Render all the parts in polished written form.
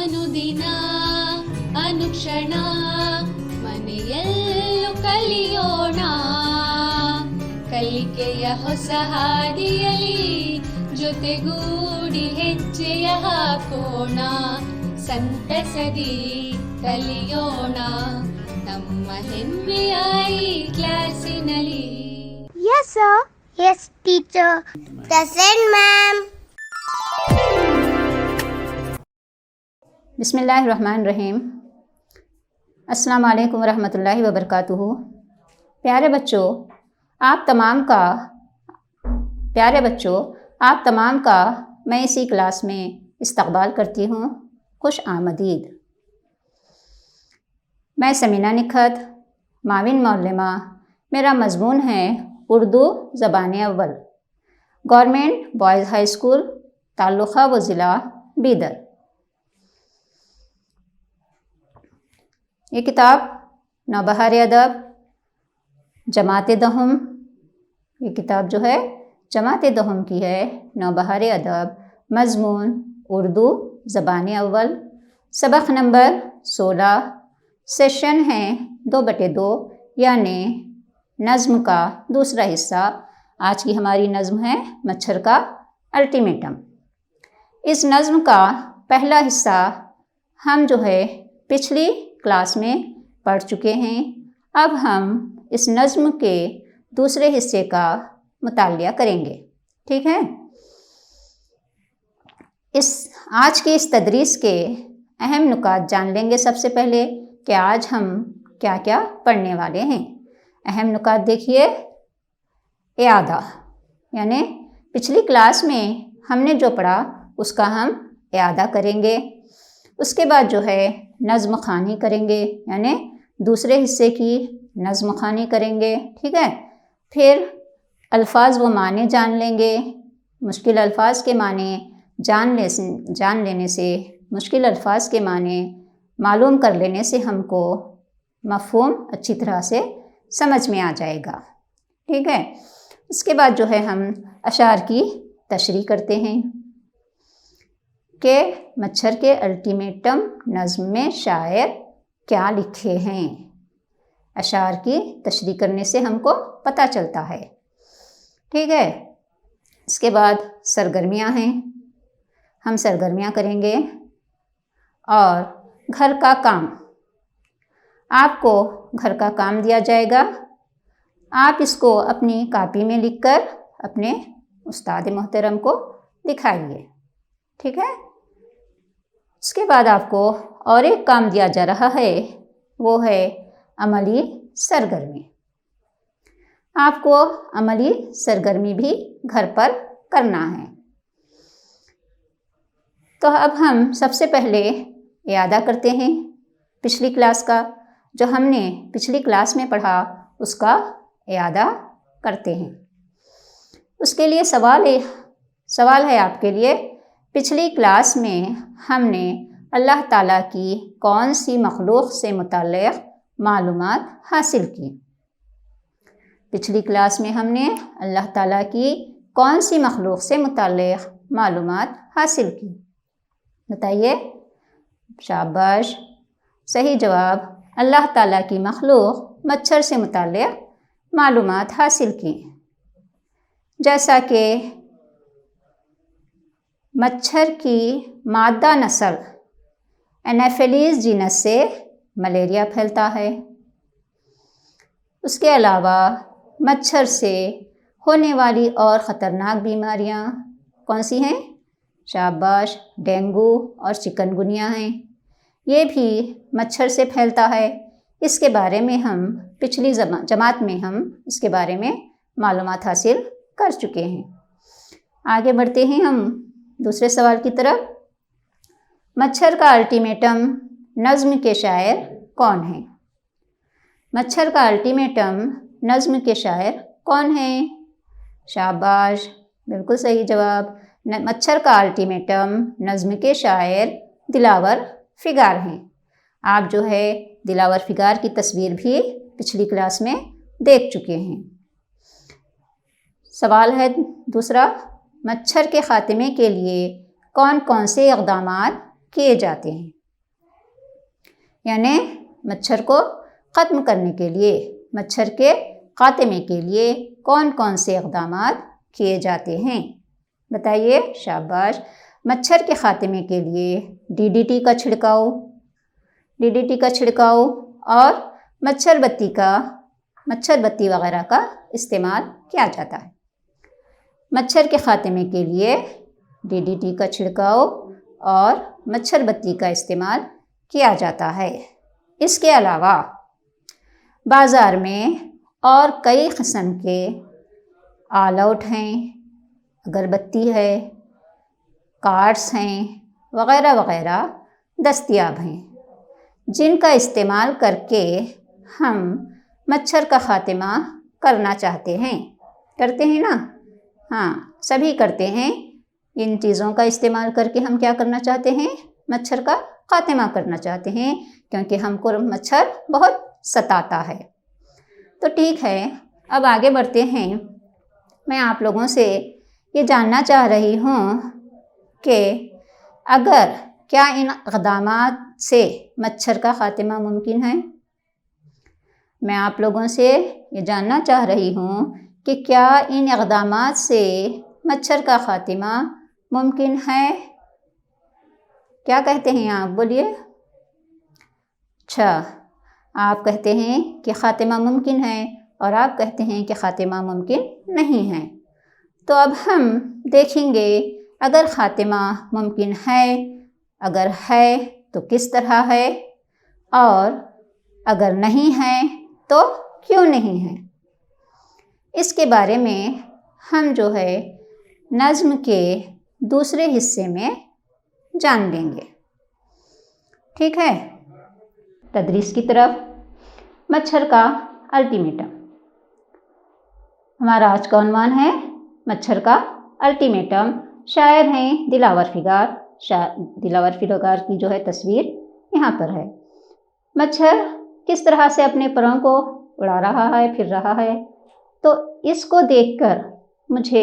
ಅನುದಿನ ಅನುಕ್ಷಣ ಮನೆಯಲ್ಲೂ ಕಲಿಯೋಣ ಕಲಿಕೆಯ ಹೊಸ ಹಾದಿಯಲಿ ಜೊತೆಗೂಡಿ ಹೆಜ್ಜೆಯ ಹಾಕೋಣ ಸಂತಸದಿ ಕಲಿಯೋಣ ನಮ್ಮ ಹೆಮ್ಮೆಯ ಈ ಕ್ಲಾಸಿನಲ್ಲಿ. Yes, sir. Yes, teacher. Present, ma'am. बिस्मिल्लाहिर्रहमानिर्रहीम। अस्सलाम वालेकुम रहमतुल्लाहि व बरकातुहू। प्यारे बच्चों, आप तमाम का मैं इसी क्लास में इस्तकबाल करती हूँ। खुश आमदीद। मैं समीना निखत, माविन मौलमा। मेरा मज़मून है उर्दू ज़बान अव्वल, गवर्नमेंट बॉयज़ हाई स्कूल, ताल्लुक़ा व ज़िला बीदर। ये किताब नौबहार अदब जमात दहम, ये किताब जो है जमात दहम की है। नौबहार अदब, मज़मून उर्दू ज़बान अव्वल, सबक नंबर 16, सेशन है 2/2, यानी नज़्म का दूसरा हिस्सा। आज की हमारी नज़्म है मच्छर का अल्टीमेटम। इस नज़्म का पहला हिस्सा हम जो है पिछली क्लास में पढ़ चुके हैं। अब हम इस नज़्म के दूसरे हिस्से का मुतालिया करेंगे, ठीक है। आज की इस तदरीस के अहम नुकात जान लेंगे। सबसे पहले कि आज हम क्या क्या पढ़ने वाले हैं। अहम नुकात देखिए। इआदा यानी पिछली क्लास में हमने जो पढ़ा उसका हम इआदा करेंगे। उसके बाद जो है नज़्म ख़ानी करेंगे, यानी दूसरे हिस्से की नज़्म ख़ानी करेंगे, ठीक है। फिर अल्फाज व माने जान लेंगे। मुश्किल अल्फाज के माने जान लेने से, मुश्किल अल्फाज के माने मालूम कर लेने से हमको मफ़हूम अच्छी तरह से समझ में आ जाएगा, ठीक है। उसके बाद जो है हम अशार की तशरीह करते हैं कि मच्छर के अल्टीमेटम नज़्म में शायर क्या लिखे हैं। अशार की तशरीह करने से हमको पता चलता है, ठीक है। इसके बाद सरगर्मियाँ हैं, हम सरगर्मियाँ करेंगे। और घर का काम, आपको घर का काम दिया जाएगा। आप इसको अपनी कापी में लिखकर अपने उस्ताद मोहतरम को दिखाइए, ठीक है। उसके बाद आपको और एक काम दिया जा रहा है, वो है अमली सरगर्मी। आपको अमली सरगर्मी भी घर पर करना है। तो अब हम सबसे पहले इआदा करते हैं पिछली क्लास का। जो हमने पिछली क्लास में पढ़ा उसका इआदा करते हैं। उसके लिए सवाल है आपके लिए। पिछली क्लास में हमने अल्लाह ताला की कौन सी मखलूक से मुताल्लिक़ मालूमात हासिल की। पिछली क्लास में हमने अल्लाह ताला की कौन सी मखलूक से मुताल्लिक़ मालूमात हासिल की, बताइए। शाबाश, सही जवाब। अल्लाह ताला की मखलूक मच्छर से मुताल्लिक़ मालूमात हासिल की। जैसा कि मच्छर की मादा नस्ल एनाफिलीज़ जीनस से मलेरिया फैलता है। उसके अलावा मच्छर से होने वाली और ख़तरनाक बीमारियां कौन सी हैं? शाबाश, डेंगू और चिकनगुनिया हैं। ये भी मच्छर से फैलता है। इसके बारे में हम पिछली जमात में हम इसके बारे में मालूमात हासिल कर चुके हैं। आगे बढ़ते हैं हम दूसरे सवाल की तरफ। मच्छर का अल्टीमेटम नज़्म के शायर कौन हैं? मच्छर का अल्टीमेटम नज़्म के शायर कौन हैं? शाबाश, बिल्कुल सही जवाब। मच्छर का अल्टीमेटम नज़्म के शायर दिलावर फ़िगार हैं। आप जो है दिलावर फ़िगार की तस्वीर भी पिछली क्लास में देख चुके हैं। सवाल है दूसरा, मच्छर के ख़ात्मे के लिए कौन कौन से इक़दामात किए जाते हैं। यानी मच्छर को ख़त्म करने के लिए, मच्छर के खात्मे के लिए कौन कौन से इक़दामात किए जाते हैं? बताइए, शाबाश। मच्छर के खात्मे के लिए डीडीटी का छिड़काव और मच्छर बत्ती वगैरह का इस्तेमाल किया जाता है। मच्छर के खात्मे के लिए डीडीटी का छिड़काव और मच्छर बत्ती का इस्तेमाल किया जाता है। इसके अलावा बाज़ार में और कई किस्म के ऑल आउट हैं, अगरबत्ती है, कार्ड्स हैं, वग़ैरह वग़ैरह दस्तयाब हैं, जिनका इस्तेमाल करके हम मच्छर का ख़ात्मा करना चाहते हैं। करते हैं ना? हाँ, सभी करते हैं। इन चीज़ों का इस्तेमाल करके हम क्या करना चाहते हैं? मच्छर का ख़ात्मा करना चाहते हैं, क्योंकि हमको मच्छर बहुत सताता है। तो ठीक है, अब आगे बढ़ते हैं। मैं आप लोगों से ये जानना चाह रही हूँ कि क्या इन इक़दामात से मच्छर का ख़ात्मा मुमकिन है? मैं आप लोगों से ये जानना चाह रही हूँ कि क्या इन इक़दामात से मच्छर का ख़ात्मा मुमकिन है? क्या कहते हैं आप? बोलिए। अच्छा, आप कहते हैं कि ख़ात्मा मुमकिन है और आप कहते हैं कि ख़ात्मा मुमकिन नहीं है। तो अब हम देखेंगे, अगर ख़ात्मा मुमकिन है, अगर है तो किस तरह है, और अगर नहीं है तो क्यों नहीं है। इसके बारे में हम जो है नज़्म के दूसरे हिस्से में जान लेंगे। ठीक है, तदरीस की तरफ। मच्छर का अल्टीमेटम। हमारा आज का उन्वान है मच्छर का अल्टीमेटम। शायर हैं दिलावर फिगार की जो है तस्वीर यहाँ पर है। मच्छर किस तरह से अपने परों को उड़ा रहा है, फिर रहा है, तो इसको देखकर मुझे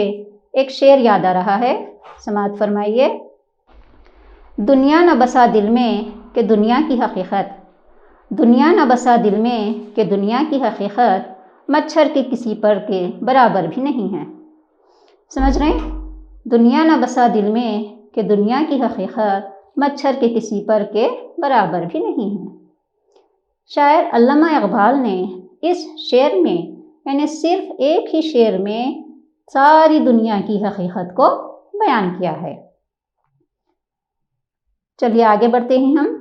एक शेर याद आ रहा है। समाअत फरमाइए। दुनिया न बसा दिल में कि दुनिया की हकीकत, दुनिया न बसा दिल में कि दुनिया की हकीकत मच्छर के किसी पर के बराबर भी नहीं है। समझ रहे हैं? दुनिया न बसा दिल में कि दुनिया की हकीकत मच्छर के किसी पर के बराबर भी नहीं है। शायर अल्लामा इक़बाल ने इस शेर में, यानी सिर्फ एक ही शेर में, सारी दुनिया की हकीकत को बयान किया है। चलिए आगे बढ़ते हैं हम।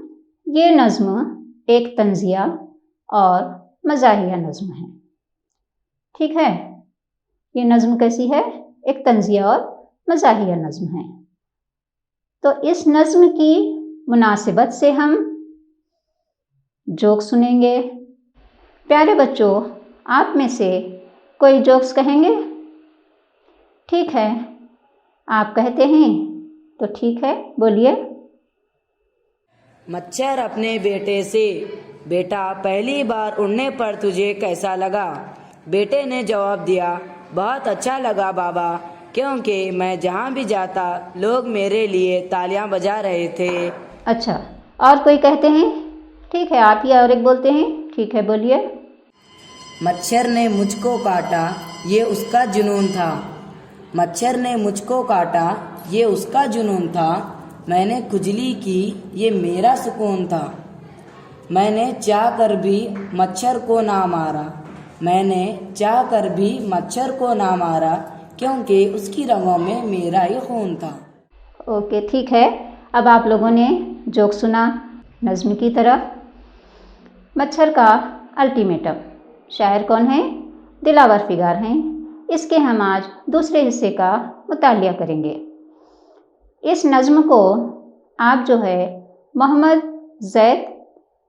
ये नज़्म एक तंज़िया और मज़ाहिया नज़्म है। ठीक है, ये नज़्म कैसी है? एक तंज़िया और मज़ाहिया नज़्म है। तो इस नज़्म की मुनासिबत से हम जोक सुनेंगे। प्यारे बच्चों, आप में से कोई जोक्स कहेंगे? ठीक है, आप कहते हैं तो ठीक है, बोलिए। मच्छर अपने बेटे से, बेटा पहली बार उड़ने पर तुझे कैसा लगा? बेटे ने जवाब दिया, बहुत अच्छा लगा बाबा, क्योंकि मैं जहाँ भी जाता लोग मेरे लिए तालियां बजा रहे थे। अच्छा, और कोई कहते हैं? ठीक है, आप ही और एक बोलते हैं। ठीक है, बोलिए। मच्छर ने मुझको काटा, ये उसका जुनून था। मच्छर ने मुझको काटा, ये उसका जुनून था। मैंने खुजली की, ये मेरा सुकून था। मैंने चाह कर भी मच्छर को ना मारा, मैंने चाह कर भी मच्छर को ना मारा, क्योंकि उसकी रगों में मेरा ही खून था। ओके, ठीक है। अब आप लोगों ने जोक सुना। नज़्म की तरफ। मच्छर का अल्टीमेटम। शायर कौन है? दिलावर फिगार हैं। इसके हम आज दूसरे हिस्से का मुतालिया करेंगे। इस नज़्म को आप जो है मोहम्मद ज़ैद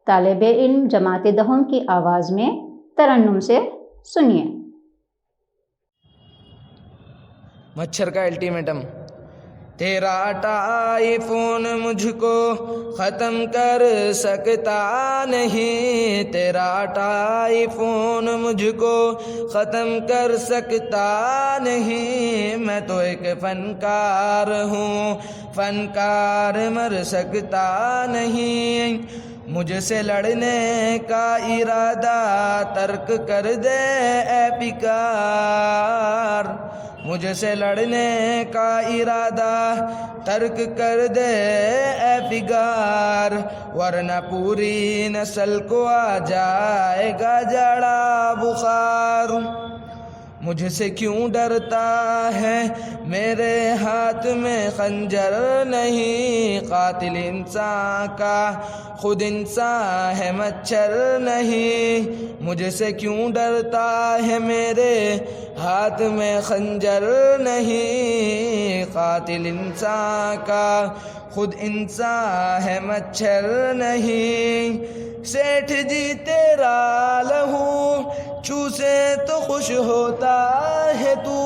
तालिब इल्म जमात दहम की आवाज़ में तरन्नुम से सुनिए। मच्छर का अल्टीमेटम। तेरा टाइफोन मुझको ख़त्म कर सकता नहीं, तेरा टाइफोन मुझको ख़त्म कर सकता नहीं। मैं तो एक फ़नकार हूँ, फ़नकार मर सकता नहीं। मुझसे लड़ने का इरादा तर्क कर दे ए पिकार, मुझसे लड़ने का इरादा तर्क कर दे ए फिगार, वरना पूरी नस्ल को आ जाएगा जड़ा बुखार। मुझसे क्यों डरता है, मेरे हाथ में खंजर नहीं, कातिल इंसान का खुद इंसान है मच्छर नहीं। मुझसे क्यों डरता है, मेरे हाथ में खंजर नहीं, कातिल इंसान का खुद इंसान है मच्छर नहीं। सेठ जी तेरा लहू चूसे तो खुश होता है तू,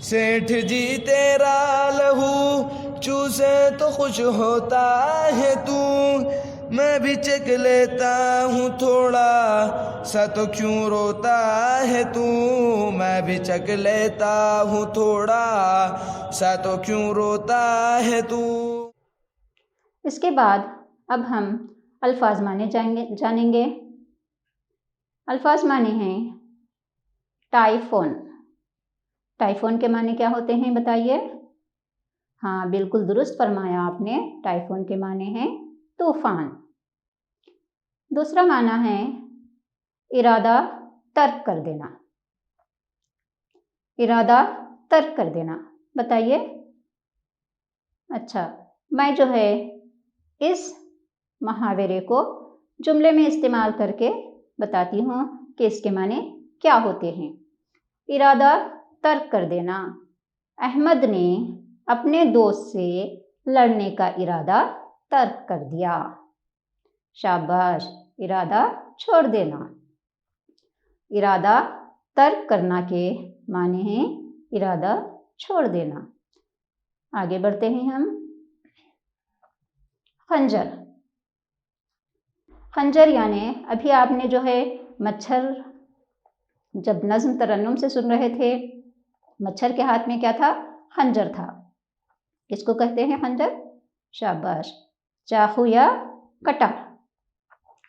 सेठ जी तेरा लहू चूसे तो खुश होता है तू। मैं भी चख लेता हूँ थोड़ा सा तो क्यों रोता है तू, मैं भी चख लेता हूँ थोड़ा सा तो क्यों रोता है तू। इसके बाद अब हम अल्फाज माने जानेंगे। अल्फाज माने हैं टाइफोन। टाइफोन के माने क्या होते हैं बताइए? हाँ, बिल्कुल दुरुस्त फरमाया आपने। टाइफोन के माने हैं तूफान। दूसरा माना है इरादा तर्क कर देना। इरादा तर्क कर देना, बताइए। अच्छा, मैं जो है इस मुहावरे को जुमले में इस्तेमाल करके बताती हूँ कि इसके माने क्या होते हैं। इरादा तर्क कर देना, अहमद ने अपने दोस्त से लड़ने का इरादा तर्क कर दिया। शाबाश, इरादा छोड़ देना। इरादा तर्क करना के माने हैं इरादा छोड़ देना। आगे बढ़ते हैं हम। खंजर। खंजर यानी अभी आपने जो है मच्छर जब नज़्म तरन्नुम से सुन रहे थे, मच्छर के हाथ में क्या था? खंजर था। किसको कहते हैं खंजर? शाबाश, चाकू या कटा।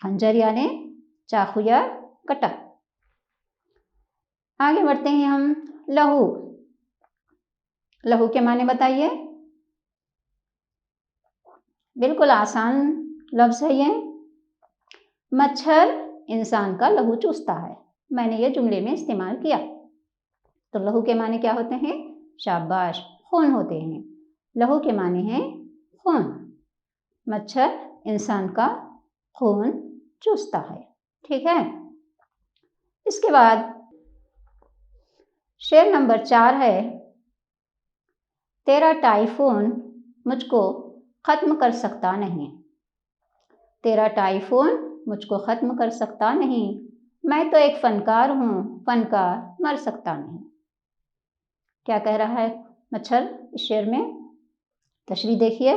खंजर यानी चाकू या कटा। आगे बढ़ते हैं हम। लहू। लहू के माने बताइए। बिल्कुल आसान लफ्ज़ है ये। मच्छर इंसान का लहू चूसता है, मैंने ये जुमले में इस्तेमाल किया। तो लहू के माने क्या होते हैं? शाबाश, खून होते हैं। लहू के माने हैं खून। मच्छर इंसान का खून चूसता है। ठीक है। इसके बाद शेर नंबर 4 है, तेरा टाइफोन मुझको ख़त्म कर सकता नहीं। तेरा टाइफोन मुझको ख़त्म कर सकता नहीं, मैं तो एक फ़नकार हूँ, फ़नकार मर सकता नहीं। क्या कह रहा है मच्छर इस शेर में? तशरीह देखिए।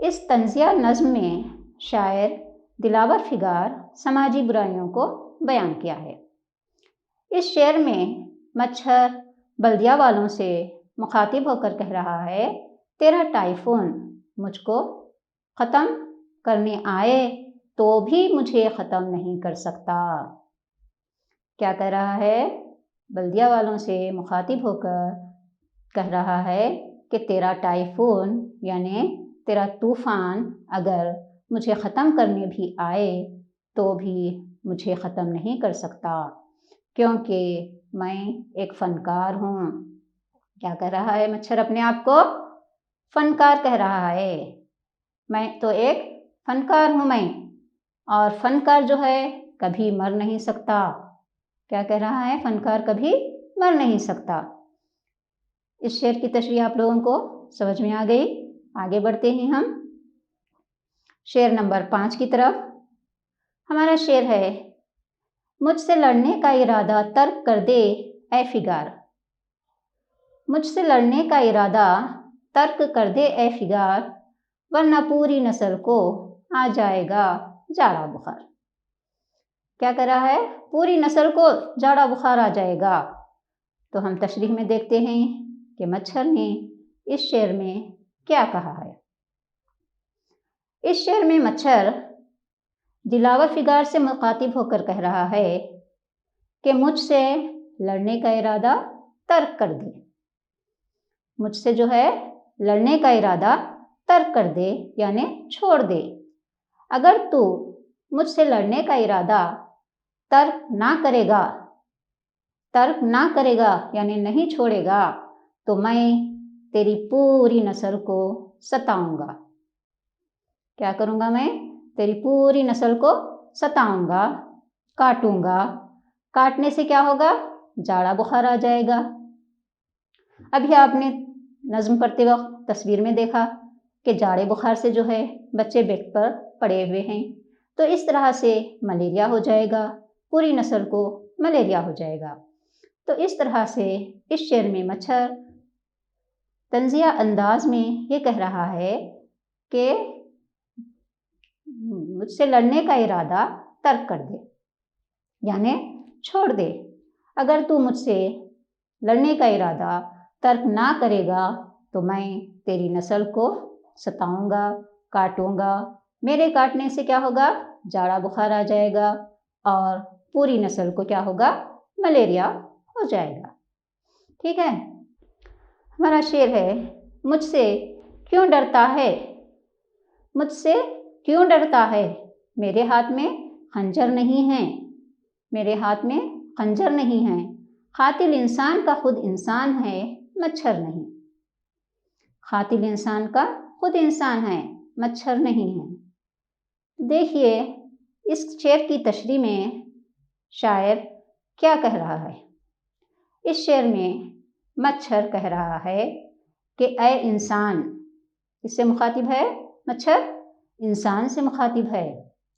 इस तंज़िया नज़्म में शायर दिलावर फिगार समाजी बुराइयों को बयान किया है। इस शेर में मच्छर बल्दिया वालों से मुखातिब होकर कह रहा है, तेरा टाइफोन मुझको ख़त्म करने आए तो भी मुझे ख़त्म नहीं कर सकता। क्या कह रहा है? बल्दिया वालों से मुखातिब होकर कह रहा है कि तेरा टाइफोन यानी तेरा तूफ़ान अगर मुझे ख़त्म करने भी आए तो भी मुझे ख़त्म नहीं कर सकता, क्योंकि मैं एक फ़नकार हूँ। क्या कह रहा है मच्छर अपने आप को? फ़नकार कह रहा है। मैं तो एक फ़नकार हूँ मैं, और फ़नकार जो है कभी मर नहीं सकता। क्या कह रहा है? फ़नकार कभी मर नहीं सकता। इस शेर की तशरीह आप लोगों को समझ में आ गई। आगे बढ़ते हैं हम शेर नंबर 5 की तरफ। हमारा शेर है, मुझसे लड़ने का इरादा तर्क कर दे ए फिगार। मुझसे लड़ने का इरादा तर्क कर दे ए फिगार, वरना पूरी नस्ल को आ जाएगा जाड़ा बुखार। क्या कर रहा है? पूरी नस्ल को जाड़ा बुखार आ जाएगा। तो हम तशरीह में देखते हैं कि मच्छर ने इस शेर में क्या कहा है। इस शेर में मच्छर दिलावर फिगार से मुखातिब होकर कह रहा है कि मुझसे लड़ने का इरादा तर्क कर दे। मुझसे जो है लड़ने का इरादा तर्क कर दे, यानी छोड़ दे। अगर तू मुझसे लड़ने का इरादा तर्क ना करेगा यानी नहीं छोड़ेगा, तो मैं तेरी पूरी नस्ल को सताऊंगा। क्या करूंगा? मैं तेरी पूरी नस्ल को सताऊंगा, काटूंगा। काटने से क्या होगा? जाड़ा बुखार आ जाएगा। अभी आपने नज़्म पढ़ते वक्त तस्वीर में देखा कि जाड़े बुखार से जो है बच्चे बेड पर पड़े हुए हैं, तो इस तरह से मलेरिया हो जाएगा, पूरी नस्ल को मलेरिया हो जाएगा। तो इस तरह से इस शेर में मच्छर तंजिया अंदाज में ये कह रहा है कि मुझसे लड़ने का इरादा तर्क कर दे, यानी छोड़ दे। अगर तू मुझसे लड़ने का इरादा तर्क ना करेगा तो मैं तेरी नस्ल को सताऊंगा, काटूंगा। मेरे काटने से क्या होगा? जाड़ा बुखार आ जाएगा और पूरी नस्ल को क्या होगा? मलेरिया हो जाएगा। ठीक है। हमारा शेर है, मुझसे क्यों डरता है? मुझसे क्यों डरता है? मेरे हाथ में खंजर नहीं है, मेरे हाथ में खंजर नहीं है। कातिल इंसान का खुद इंसान है, मच्छर नहीं। कातिल इंसान का खुद इंसान है, मच्छर नहीं है। देखिए इस शेर की तशरीह में शायर क्या कह रहा है। इस शेर में मच्छर कह रहा है कि ऐ इंसान, किससे मुखातिब है? मच्छर इंसान से मुखातिब है।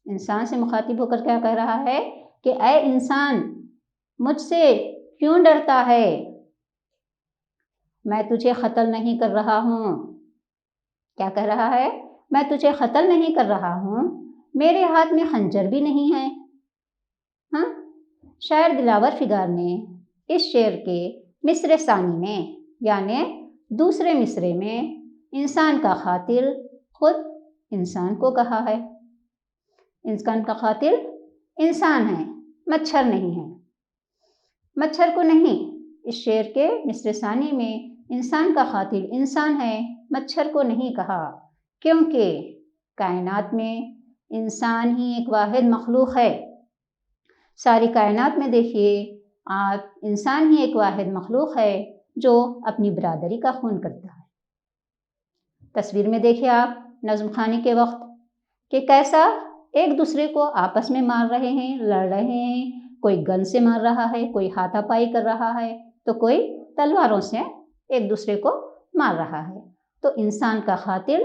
इंसान से मुखातिब होकर क्या कह रहा है कि ऐ इंसान, मुझसे क्यों डरता है? मैं तुझे कत्ल नहीं कर रहा हूँ। क्या कह रहा है? मैं तुझे कत्ल नहीं कर रहा हूँ, मेरे हाथ में खंजर भी नहीं है। हाँ, शायर दिलावर फिगार ने इस शेर के मिसरे सानी में यानी दूसरे मिसरे में इंसान का कातिल खुद इंसान को कहा है। इंसान का कातिल इंसान है, मच्छर नहीं है। मच्छर को नहीं, इस शेर के मिसरे सानी में इंसान का कातिल इंसान है, मच्छर को नहीं कहा, क्योंकि कायनात में इंसान ही एक वाहिद मखलूक है। सारी कायनात में देखिए आप, इंसान ही एक वाहिद मखलूक है जो अपनी बिरादरी का खून करता है। तस्वीर में देखिए आप नज़्म खानी के वक्त कि कैसा एक दूसरे को आपस में मार रहे हैं, लड़ रहे हैं। कोई गन से मार रहा है, कोई हाथापाई कर रहा है, तो कोई तलवारों से एक दूसरे को मार रहा है। तो इंसान का कातिल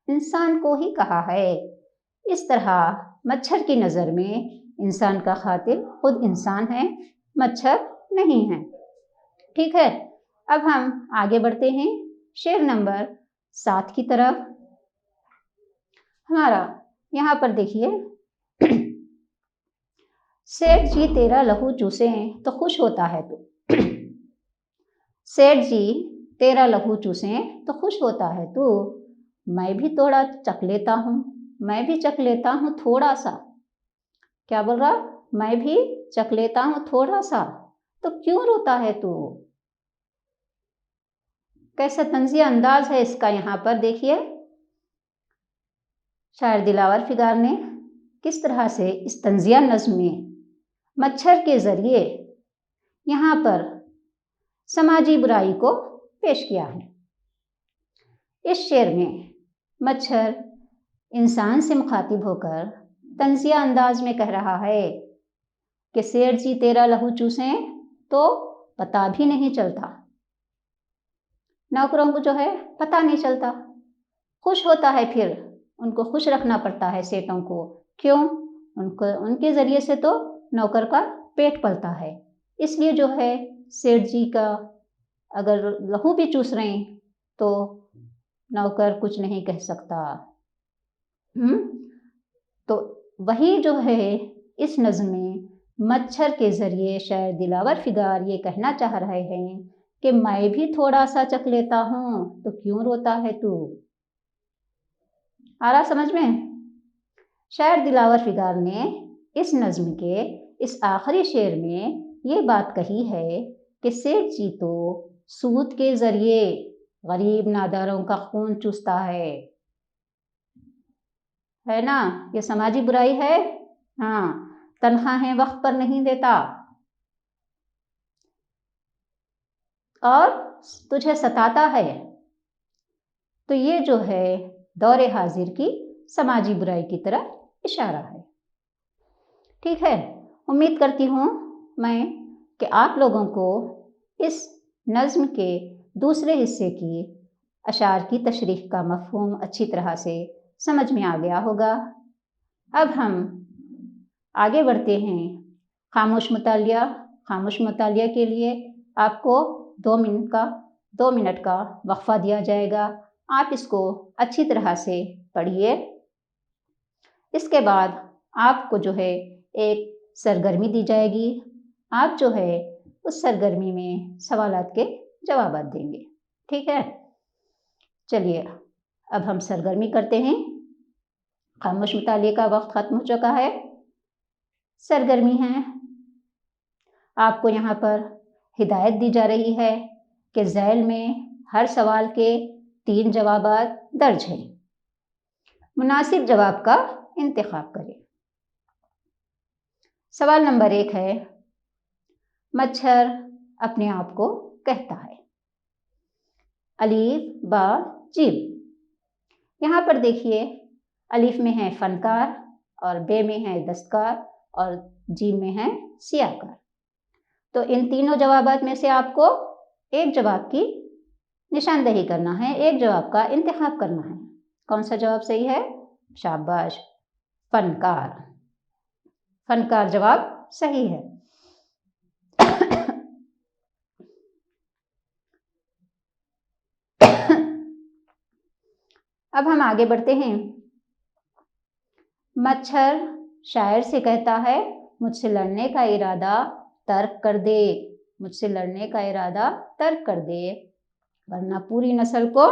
इंसान को ही कहा है। इस तरह मच्छर की नज़र में इंसान का कातिल खुद इंसान है, मच्छर नहीं है। ठीक है। अब हम आगे बढ़ते हैं शेर नंबर 7 की तरफ। हमारा यहाँ पर देखिए, सेठ जी तेरा लहू चूसे तो खुश होता है तू। सेठ जी तेरा लहू चूसे तो खुश होता है तू, मैं भी थोड़ा चख लेता हूँ, मैं भी चख लेता हूँ थोड़ा सा। क्या बोल रहा? मैं भी चख लेता हूँ थोड़ा सा, तो क्यों रोता है तू? कैसा तंजिया अंदाज है इसका। यहाँ पर देखिए शायर दिलावर फिगार ने किस तरह से इस तंजिया नज़्म में मच्छर के ज़रिए यहाँ पर समाजी बुराई को पेश किया है। इस शेर में मच्छर इंसान से मुखातिब होकर तंजिया अंदाज में कह रहा है कि सेठ जी तेरा लहू चूसे तो पता भी नहीं चलता। नौकरों को जो है पता नहीं चलता, खुश होता है, फिर उनको खुश रखना पड़ता है सेठों को। क्यों? उनके ज़रिए से तो नौकर का पेट पलता है, इसलिए जो है सेठ जी का अगर लहू भी चूस रहे हैं तो नौकर कुछ नहीं कह सकता। तो वही जो है इस नज़्म में मच्छर के ज़रिए शायर दिलावर फिगार ये कहना चाह रहे हैं कि मैं भी थोड़ा सा चख लेता हूँ तो क्यों रोता है तू। आ रहा समझ में? शायर दिलावर फिगार ने इस नज़्म के इस आखिरी शेर में ये बात कही है कि सेठ जी तो सूद के ज़रिए गरीब नादारों का खून चूसता है ना। ये समाजी बुराई है। हाँ, तनख्वाहें वक्त पर नहीं देता और तुझे सताता है। तो ये जो है दौरे हाजिर की समाजी बुराई की तरफ इशारा है। ठीक है, उम्मीद करती हूँ मैं कि आप लोगों को इस नज़्म के दूसरे हिस्से की अशार की तशरीह का मफ़हूम अच्छी तरह से समझ में आ गया होगा। अब हम आगे बढ़ते हैं। खामोश मुतालिया के लिए आपको 2 मिनट का वक्फ़ा दिया जाएगा। आप इसको अच्छी तरह से पढ़िए। इसके बाद आपको जो है एक सरगर्मी दी जाएगी। आप जो है उस सरगर्मी में सवालात के जवाब देंगे। ठीक है, चलिए अब हम सरगर्मी करते हैं। खामोश मुतालिया का वक्त ख़त्म हो चुका है। सरगर्मी है, आपको यहाँ पर हिदायत दी जा रही है कि ज़ैल में हर सवाल के 3 जवाब दर्ज हैं। मुनासिब जवाब का इंतखाब करें। सवाल नंबर 1 है, मच्छर अपने आप को कहता है। अलीफ बा जीम। यहाँ पर देखिए, अलीफ में है फनकार और बे में है दस्तकार और जीम में है सियाकार। तो इन तीनों जवाबात में से आपको एक जवाब की निशानदेही करना है, एक जवाब का इंतखाब करना है। कौन सा जवाब सही है? शाबाश, फनकार। फनकार जवाब सही है। अब हम आगे बढ़ते हैं। मच्छर शायर से कहता है, मुझसे लड़ने का इरादा तर्क कर दे, मुझसे लड़ने का इरादा तर्क कर दे, वरना पूरी नस्ल को।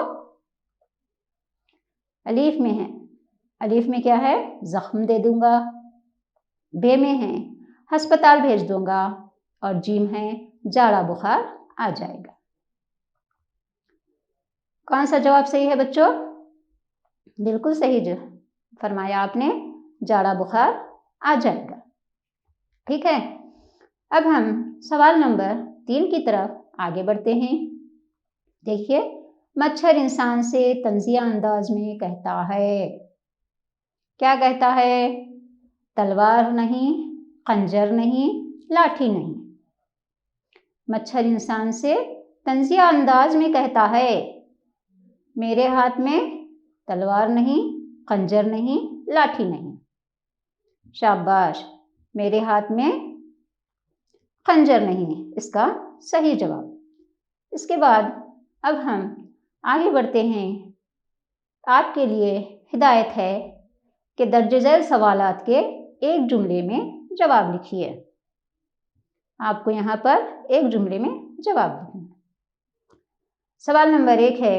अलीफ में है, अलीफ में क्या है? जख्म दे दूंगा। बे में है अस्पताल भेज दूंगा और जीम है जाड़ा बुखार आ जाएगा। कौन सा जवाब सही है बच्चों? बिल्कुल सही जो फरमाया आपने, जाड़ा बुखार आ जाएगा। ठीक है, अब हम सवाल नंबर 3 की तरफ आगे बढ़ते हैं। देखिए, मच्छर इंसान से तंजिया अंदाज में कहता है। क्या कहता है? तलवार नहीं, खंजर नहीं, लाठी नहीं। मच्छर इंसान से तंजिया अंदाज में कहता है, मेरे हाथ में तलवार नहीं, खंजर नहीं, लाठी नहीं। शाबाश, मेरे हाथ में खंजर नहीं, इसका सही जवाब। इसके बाद अब हम आगे बढ़ते हैं। आपके लिए हिदायत है कि दर्ज झैल सवालात के एक जुमले में जवाब लिखिए। आपको यहाँ पर एक जुमले में जवाब लिखना। सवाल नंबर 1 है,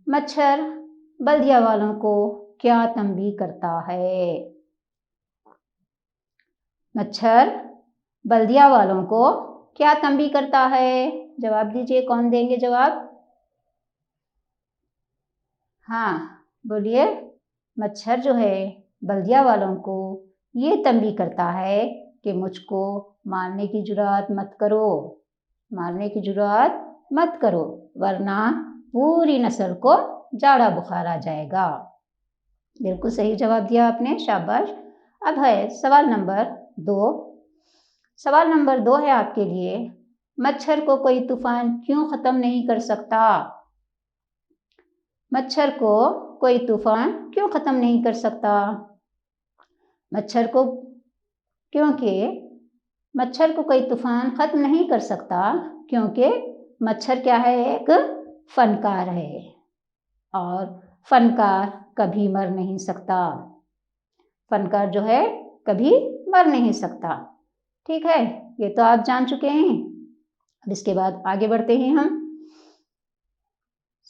मच्छर बल्दिया वालों को क्या तंबीह करता है? मच्छर बल्दिया वालों को क्या तंबीह करता है? जवाब दीजिए, कौन देंगे जवाब? हाँ बोलिए। मच्छर जो है बल्दिया वालों को ये तंबीह करता है कि मुझको मारने की जुरात मत करो, मारने की जुरात मत करो, वरना पूरी नस्ल को जाड़ा बुखार आ जाएगा। बिल्कुल सही जवाब दिया आपने, शाबाश। अब है सवाल नंबर 2। सवाल नंबर 2 है आपके लिए, मच्छर को कोई तूफान क्यों ख़त्म नहीं कर सकता? मच्छर को कोई तूफान क्यों ख़त्म नहीं कर सकता? मच्छर को, क्योंकि मच्छर को कोई तूफान ख़त्म नहीं कर सकता, क्योंकि मच्छर क्या है, एक फनकार है और फनकार कभी मर नहीं सकता। फनकार जो है कभी मर नहीं सकता। ठीक है, ये तो आप जान चुके हैं। अब इसके बाद आगे बढ़ते हैं हम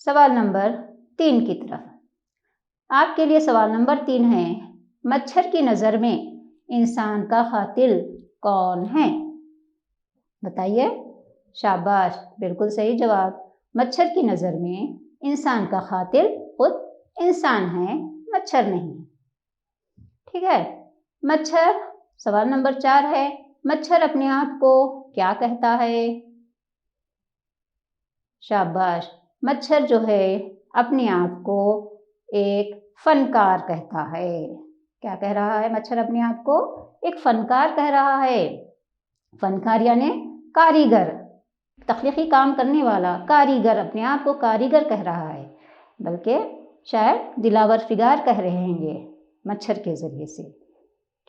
सवाल नंबर 3 की तरफ। आपके लिए सवाल नंबर 3 है, मच्छर की नज़र में इंसान का कातिल कौन है? बताइए। शाबाश, बिल्कुल सही जवाब। मच्छर की नज़र में इंसान का कातिल खुद इंसान है, मच्छर नहीं। ठीक है। मच्छर, सवाल नंबर 4 है, मच्छर अपने आप को क्या कहता है? शाबाश, मच्छर जो है अपने आप को एक फनकार कहता है। क्या कह रहा है मच्छर अपने आप को? एक फनकार कह रहा है। फनकार यानी कारीगर, तख्लीकी काम करने वाला कारीगर, अपने आप को कारीगर कह रहा है। बल्कि शायद दिलावर फिगार कह रहे हैं ये मच्छर के ज़रिए से।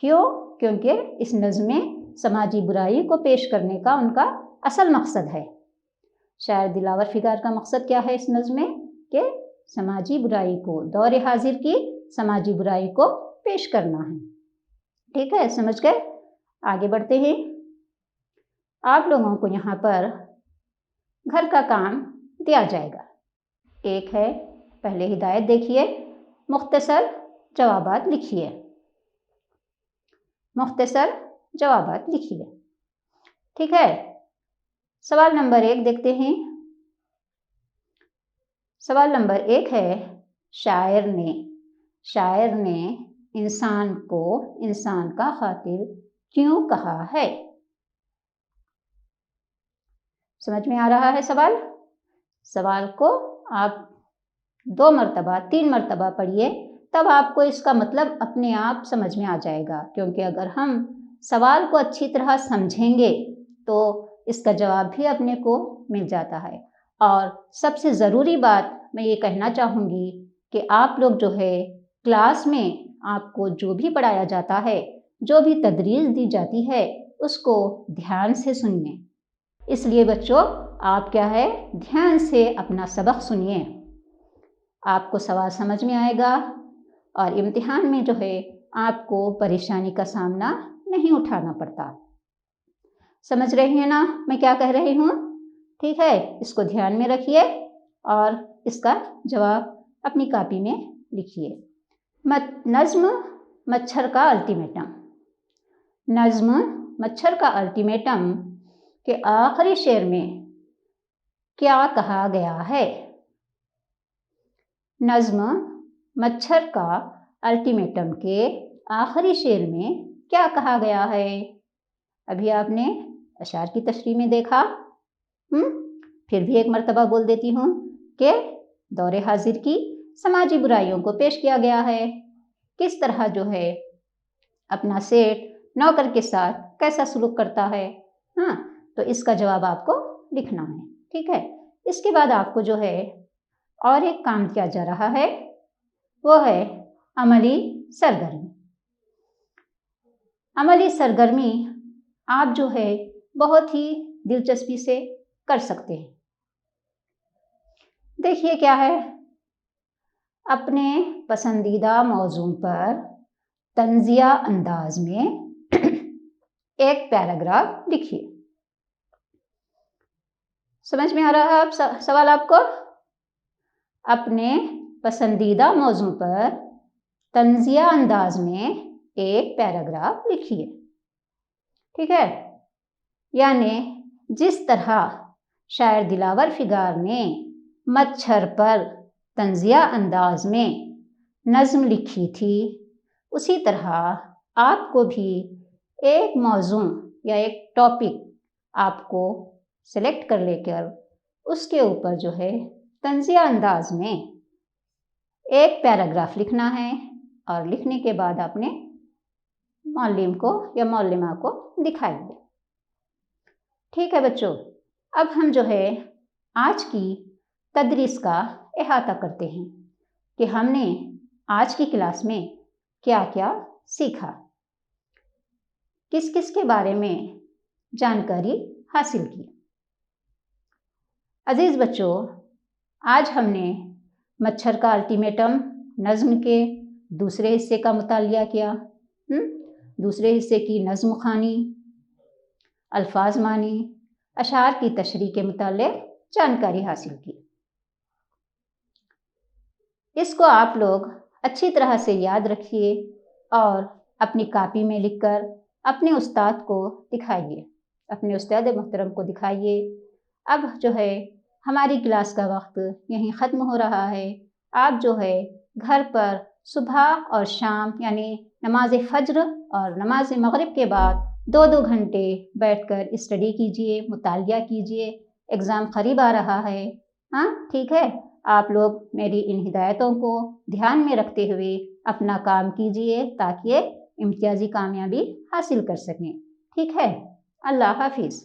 क्यों? क्योंकि इस नज़्म में समाजी बुराई को पेश करने का उनका असल मकसद है। शायर दिलावर फिगार का मकसद क्या है इस नज़्म में? कि समाजी बुराई को, दौर हाजिर की समाजी बुराई को पेश करना है। ठीक है, समझ गए? आगे बढ़ते हैं। आप लोगों को यहाँ पर घर का काम दिया जाएगा। एक है, पहले हिदायत देखिए, मुख्तसर जवाबात लिखिए। मुख्तसर जवाबात लिखिए। ठीक है, सवाल नंबर 1 देखते हैं। सवाल नंबर 1 है, शायर ने इंसान को इंसान का कातिल क्यों कहा है? समझ में आ रहा है सवाल? सवाल को आप 2 मरतबा 3 मरतबा पढ़िए, तब आपको इसका मतलब अपने आप समझ में आ जाएगा। क्योंकि अगर हम सवाल को अच्छी तरह समझेंगे तो इसका जवाब भी अपने को मिल जाता है। और सबसे ज़रूरी बात मैं ये कहना चाहूँगी कि आप लोग जो है क्लास में आपको जो भी पढ़ाया जाता है, जो भी तदरीस दी जाती है, उसको ध्यान से सुनिए। इसलिए बच्चों, आप क्या है, ध्यान से अपना सबक सुनिए, आपको सवाल समझ में आएगा और इम्तिहान में जो है आपको परेशानी का सामना नहीं उठाना पड़ता। समझ रहे हैं ना मैं क्या कह रही हूँ? ठीक है, इसको ध्यान में रखिए और इसका जवाब अपनी कॉपी में लिखिए। नज़्म मच्छर का अल्टीमेटम। नज़्म मच्छर का अल्टीमेटम के आखिरी शेर में क्या कहा गया है? नज़्म मच्छर का अल्टीमेटम के आखिरी शेर में क्या कहा गया है? अभी आपने अशार की तशरीह में देखा। फिर भी एक मरतबा बोल देती हूँ कि दौरे हाजिर की समाजी बुराइयों को पेश किया गया है। किस तरह जो है अपना सेठ नौकर के साथ कैसा सलूक करता है। तो इसका जवाब आपको लिखना है। ठीक है, इसके बाद आपको जो है और एक काम किया जा रहा है, वो है अमली सरगर्मी। अमली सरगर्मी आप जो है बहुत ही दिलचस्पी से कर सकते हैं। देखिए क्या है, अपने पसंदीदा मौजू पर तंजिया अंदाज में एक पैराग्राफ लिखिए। समझ में आ रहा है सवाल आपको? अपने पसंदीदा मौजू पर तंजिया अंदाज में एक पैराग्राफ लिखिए। ठीक है, यानी जिस तरह शायर दिलावर फिगार ने मच्छर पर तंजिया अंदाज में नज़्म लिखी थी, उसी तरह आपको भी एक मौजू या एक टॉपिक आपको सेलेक्ट कर लेकर उसके ऊपर जो है तंजिया अंदाज में एक पैराग्राफ लिखना है और लिखने के बाद आपने मौलिम को या मौलिमा को दिखाइए। ठीक है बच्चों, अब हम जो है आज की तदरीस का अहाता करते हैं कि हमने आज की क्लास में क्या क्या सीखा, किस किस के बारे में जानकारी हासिल की। अजीज बच्चों, आज हमने मच्छर का अल्टीमेटम नज़्म के दूसरे हिस्से का मुतालिया किया। दूसरे हिस्से की नज़्म ख़ानी, अल्फाज मानी, अशार की तशरीह के मुतालिक जानकारी हासिल की। इसको आप लोग अच्छी तरह से याद रखिए और अपनी कापी में लिखकर अपने उस्ताद को दिखाइए, अपने उस्ताद मोहतरम को दिखाइए। अब जो है हमारी क्लास का वक्त यहीं ख़त्म हो रहा है। आप जो है घर पर सुबह और शाम यानी नमाज फ़ज्र और नमाज मगरिब के बाद 2-2 घंटे बैठकर स्टडी कीजिए, मुतालिया कीजिए। एग्ज़ाम करीब आ रहा है। हाँ, ठीक है। आप लोग मेरी इन हिदायतों को ध्यान में रखते हुए अपना काम कीजिए ताकि इम्तियाजी कामयाबी हासिल कर सकें। ठीक है, अल्लाह हाफिज़।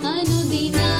अनुदिना